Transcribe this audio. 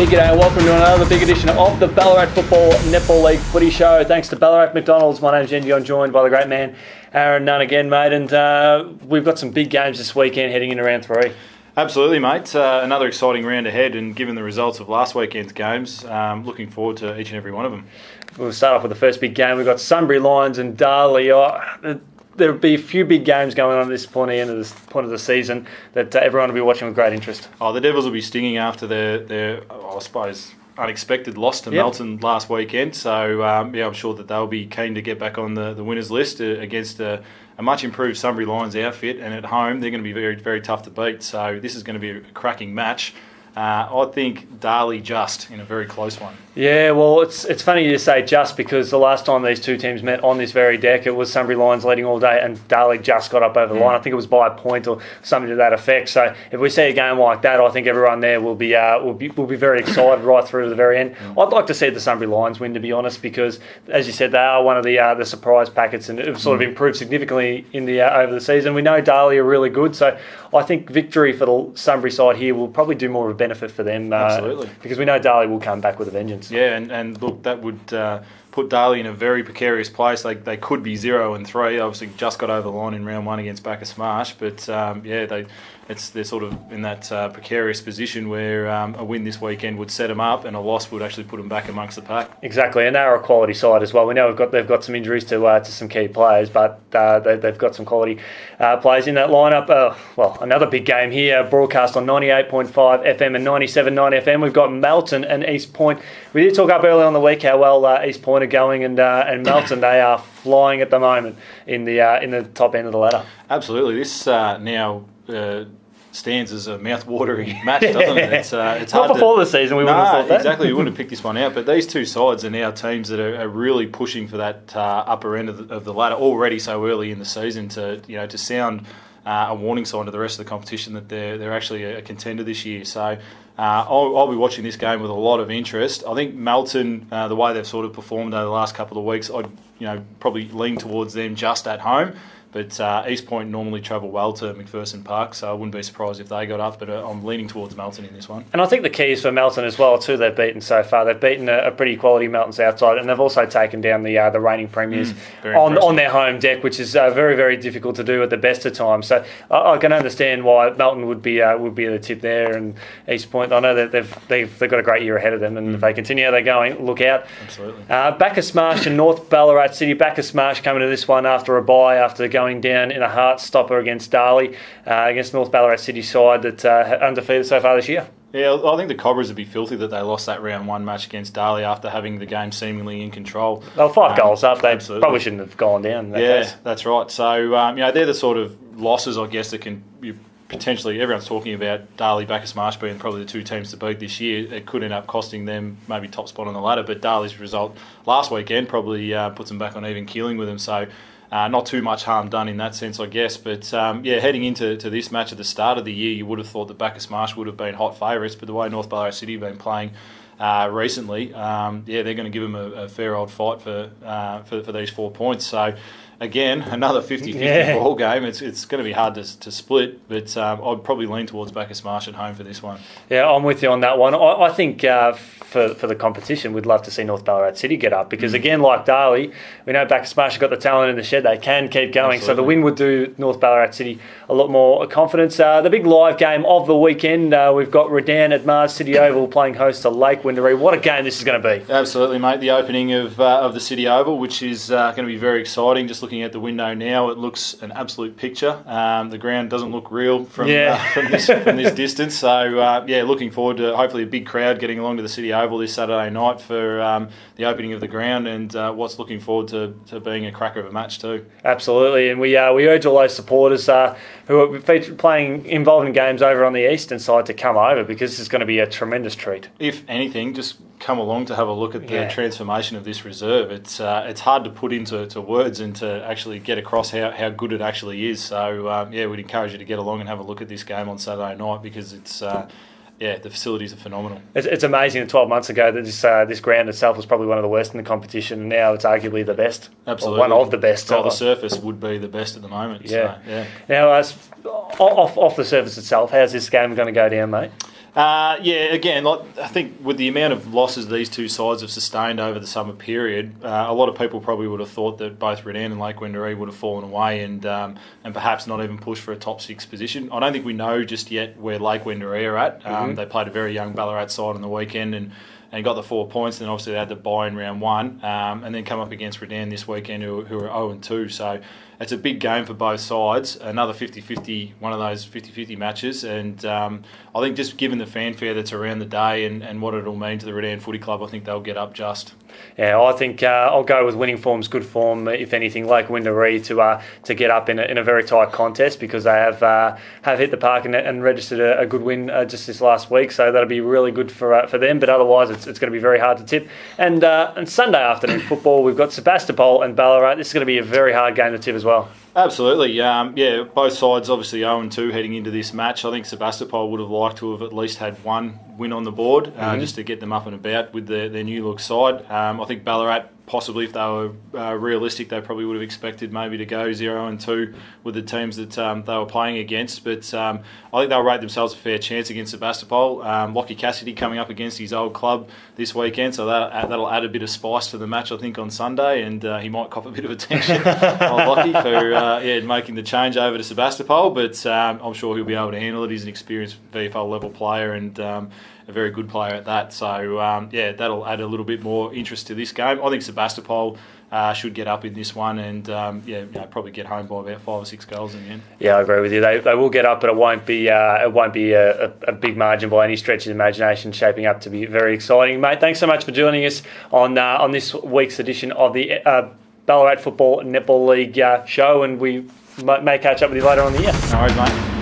Big g'day and welcome to another big edition of the Ballarat Football Netball League Footy Show. Thanks to Ballarat McDonald's. My name's Yeendy. I'm joined by the great man Aaron Nunn again, mate. And we've got some big games this weekend heading into round 3. Absolutely, mate. Another exciting round ahead, and given the results of last weekend's games, looking forward to each and every one of them. We'll start off with the first big game. We've got Sunbury Lions and Darley. There'll be a few big games going on at this point of the season that everyone will be watching with great interest. The Devils will be stinging after their I suppose, unexpected loss to Melton last weekend. So, I'm sure that they'll be keen to get back on the winners list against a much improved Sunbury Lions outfit. And at home, they're going to be very, very tough to beat. So this is going to be a cracking match. I think Darley just in a very close one. Yeah, well, it's funny you say just because the last time these two teams met on this very deck, it was Sunbury Lions leading all day and Darley just got up over the line. I think it was by a point or something to that effect. So if we see a game like that, I think everyone there will be very excited right through to the very end. I'd like to see the Sunbury Lions win, to be honest, because as you said, they are one of the surprise packets and have sort of improved significantly in the over the season. We know Darley are really good, so I think victory for the Sunbury side here will probably do more of a benefit for them. Absolutely, because we know Darley will come back with a vengeance. Yeah, and look, that would put Darley in a very precarious place. They could be 0-3. Obviously, just got over the line in round 1 against Bacchus Smash, but they're sort of in that precarious position where a win this weekend would set them up, and a loss would actually put them back amongst the pack. Exactly, and they're a quality side as well. We know they've got some injuries to some key players, but they've got some quality players in that lineup. Another big game here, broadcast on 98.5 FM and 97.9 FM. We've got Melton and East Point. We did talk up earlier on the week how well East Point are going, and Melton, they are flying at the moment in the top end of the ladder. Absolutely, this now stands as a mouth-watering match, doesn't it? It's hard. Not before the season, we wouldn't have thought that. Exactly, we wouldn't have picked this one out. But these two sides are now teams that are really pushing for that upper end of the ladder already so early in the season to sound a warning sign to the rest of the competition that they're actually a contender this year. So I'll be watching this game with a lot of interest. I think Melton, the way they've sort of performed over the last couple of weeks, I'd probably lean towards them just at home. But East Point normally travel well to McPherson Park, so I wouldn't be surprised if they got up. But I'm leaning towards Melton in this one. And I think the key is for Melton as well, too, they've beaten so far. They've beaten a pretty quality Melton Southside, and they've also taken down the reigning premiers on their home deck, which is very, very difficult to do at the best of times. So I can understand why Melton would be the tip there, and East Point. I know that they've got a great year ahead of them, and if they continue how they're going, look out. Absolutely. Bacchus Smash and North Ballarat City. Bacchus Smash coming to this one after a bye, after going down in a heart stopper against Darley, against North Ballarat City side that undefeated so far this year. Yeah, I think the Cobras would be filthy that they lost that round 1 match against Darley after having the game seemingly in control. They were 5 goals up. They probably shouldn't have gone down in that case. That's right. So, they're the sort of losses, I guess, that can potentially, everyone's talking about Darley, Bacchus Marsh being probably the 2 teams to beat this year. It could end up costing them maybe top spot on the ladder, but Darley's result last weekend probably puts them back on even keeling with them. So, not too much harm done in that sense, I guess. But, heading into this match at the start of the year, you would have thought that Bacchus Marsh would have been hot favourites, but the way North Ballarat City have been playing recently, they're going to give them a fair old fight for these 4 points. So, again, another 50-50 ball game. It's going to be hard to split, but I'd probably lean towards Bacchus Marsh at home for this one. Yeah, I'm with you on that one. I think for the competition, we'd love to see North Ballarat City get up because, again, like Darley, we know Bacchus Marsh have got the talent in the shed. They can keep going. Absolutely. So the win would do North Ballarat City a lot more confidence. The big live game of the weekend, we've got Redan at Mars City Oval playing host to Lake Windaree. What a game this is going to be. Absolutely, mate. The opening of the City Oval, which is going to be very exciting. Just looking at the window now, it looks an absolute picture. The ground doesn't look real from this distance. So, looking forward to hopefully a big crowd getting along to the City Oval this Saturday night for the opening of the ground, and what's looking forward to being a cracker of a match too. Absolutely, and we urge all those supporters who are involved in games over on the eastern side to come over because this is going to be a tremendous treat. If anything, just come along to have a look at the transformation of this reserve. It's hard to put into words and to actually get across how good it actually is. So we'd encourage you to get along and have a look at this game on Saturday night because it's the facilities are phenomenal. It's amazing that 12 months ago that this ground itself was probably one of the worst in the competition, and now it's arguably the best. Absolutely. Or one of the best. The surface would be the best at the moment. Yeah. So, Now, off the surface itself, how's this game going to go down, mate? Again, I think with the amount of losses these two sides have sustained over the summer period, a lot of people probably would have thought that both Redan and Lake Wendouree would have fallen away and perhaps not even pushed for a top 6 position. I don't think we know just yet where Lake Wendouree are at. They played a very young Ballarat side on the weekend and got the 4 points. Then obviously they had the bye in round 1, and then come up against Redan this weekend, who are 0-2. So it's a big game for both sides. Another 50-50, one of those 50-50 matches, and I think just given the fanfare that's around the day and what it'll mean to the Redan Footy Club, I think they'll get up just. Yeah, I think I'll go with winning form's good form, if anything, Lake Wendouree to get up in a very tight contest, because they have hit the park and registered a good win just this last week. So that'll be really good for them. But otherwise, it's going to be very hard to tip. And Sunday afternoon football, we've got Sebastopol and Ballarat. This is going to be a very hard game to tip as well. Absolutely. Both sides obviously 0-2 heading into this match. I think Sebastopol would have liked to have at least had one win on the board just to get them up and about with their new look side. I think Ballarat, possibly if they were realistic, they probably would have expected maybe to go 0-2 with the teams that they were playing against. But I think they'll rate themselves a fair chance against Sebastopol. Lockie Cassidy coming up against his old club this weekend, so that'll add a bit of spice to the match, I think, on Sunday, and he might cop a bit of attention on Lockie for making the change over to Sebastopol. But I'm sure he'll be able to handle it. He's an experienced VFL level player and a very good player at that. So, that'll add a little bit more interest to this game. I think Sebastopol should get up in this one and probably get home by about 5 or 6 goals in the end. Yeah, I agree with you. They will get up, but it won't be a big margin by any stretch of the imagination. Shaping up to be very exciting, mate. Thanks so much for joining us on this week's edition of the Ballarat Football Netball League show, and we may catch up with you later on in the year. No worries, mate.